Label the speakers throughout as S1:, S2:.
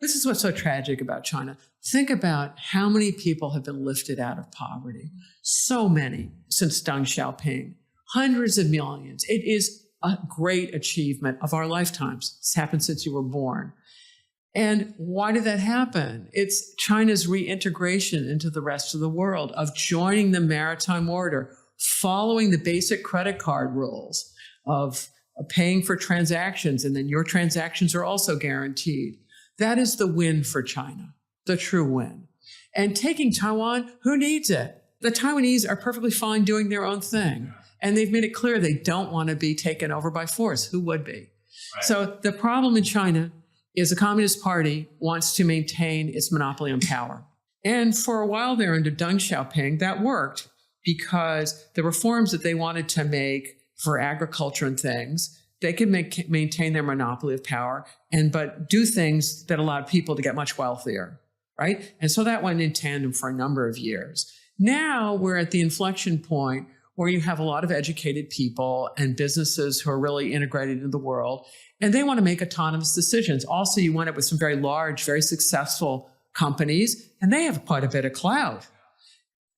S1: This is what's so tragic about China. Think about how many people have been lifted out of poverty. So many since Deng Xiaoping. Hundreds of millions. It is a great achievement of our lifetimes. It's happened since you were born. And why did that happen? It's China's reintegration into the rest of the world, of joining the maritime order, following the basic credit card rules of paying for transactions, and then your transactions are also guaranteed. That is the win for China, the true win. And taking Taiwan, who needs it? The Taiwanese are perfectly fine doing their own thing. And they've made it clear they don't want to be taken over by force. Who would be? Right. So the problem in China is the Communist Party wants to maintain its monopoly on power. And for a while there under Deng Xiaoping, that worked because the reforms that they wanted to make for agriculture and things, they could maintain their monopoly of power but do things that allowed people to get much wealthier, right? And so that went in tandem for a number of years. Now we're at the inflection point where you have a lot of educated people and businesses who are really integrated into the world, and they want to make autonomous decisions. Also, you wind up with some very large, very successful companies, and they have quite a bit of clout.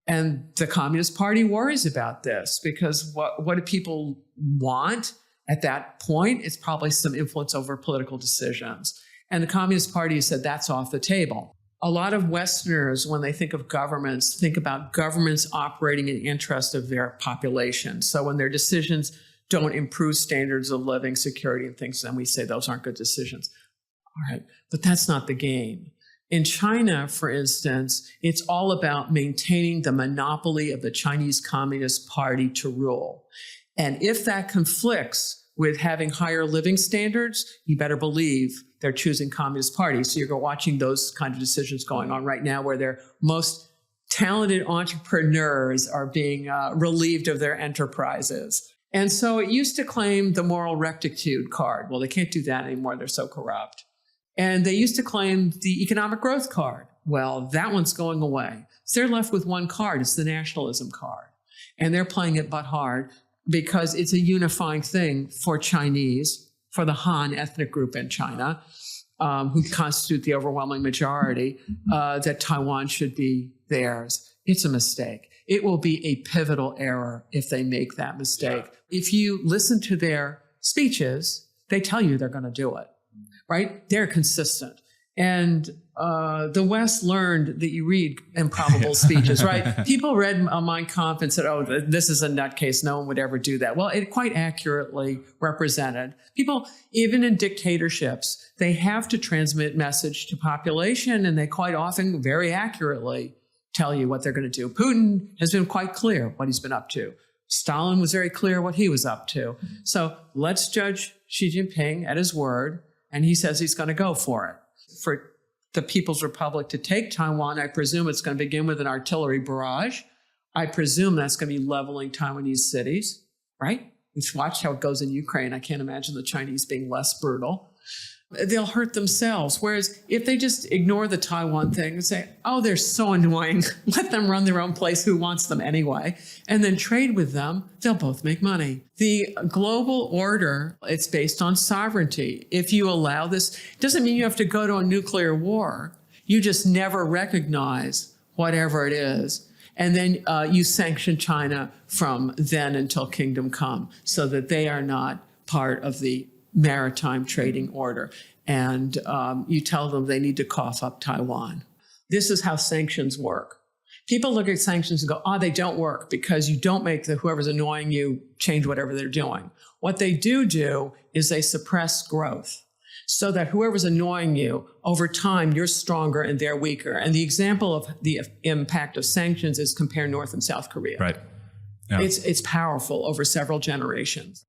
S1: And the Communist Party worries about this because what do people want at that point? It's probably some influence over political decisions. And the Communist Party said that's off the table. A lot of Westerners, when they think of governments, think about governments operating in the interest of their population. So when their decisions don't improve standards of living, security, and things, then we say those aren't good decisions. All right, but that's not the game. In China, for instance, it's all about maintaining the monopoly of the Chinese Communist Party to rule. And if that conflicts with having higher living standards, you better believe they're choosing Communist Party. So you're watching those kind of decisions going on right now where their most talented entrepreneurs are being relieved of their enterprises. And so it used to claim the moral rectitude card. Well, they can't do that anymore. They're so corrupt. And they used to claim the economic growth card. Well, that one's going away. So they're left with one card. It's the nationalism card. And they're playing it but hard because it's a unifying thing for Chinese, for the Han ethnic group in China, who constitute the overwhelming majority, that Taiwan should be theirs. It's a mistake. It will be a pivotal error if they make that mistake. Yeah. If you listen to their speeches, they tell you they're going to do it, right? They're consistent. And the West learned that you read improbable speeches, right? People read Mein Kampf and said, oh, this is a nutcase. No one would ever do that. Well, it quite accurately represented. People, even in dictatorships, they have to transmit message to population, and they quite often very accurately tell you what they're going to do. Putin has been quite clear what he's been up to. Stalin was very clear what he was up to. So let's judge Xi Jinping at his word, and he says he's going to go for it. For the People's Republic to take Taiwan, I presume it's going to begin with an artillery barrage. I presume that's going to be leveling Taiwanese cities, right? We've watched how it goes in Ukraine. I can't imagine the Chinese being less brutal. They'll hurt themselves. Whereas if they just ignore the Taiwan thing and say, oh, they're so annoying, let them run their own place, who wants them anyway, and then trade with them, they'll both make money. The global order, it's based on sovereignty. If you allow this, it doesn't mean you have to go to a nuclear war. You just never recognize whatever it is. And then you sanction China from then until kingdom come so that they are not part of the maritime trading order. And you tell them they need to cough up Taiwan. This is how sanctions work. People look at sanctions and go, oh, they don't work because you don't make whoever's annoying you change whatever they're doing. What they do is they suppress growth so that whoever's annoying you, over time, you're stronger and they're weaker. And the example of the impact of sanctions is compare North and South Korea.
S2: Right. Yeah.
S1: It's powerful over several generations.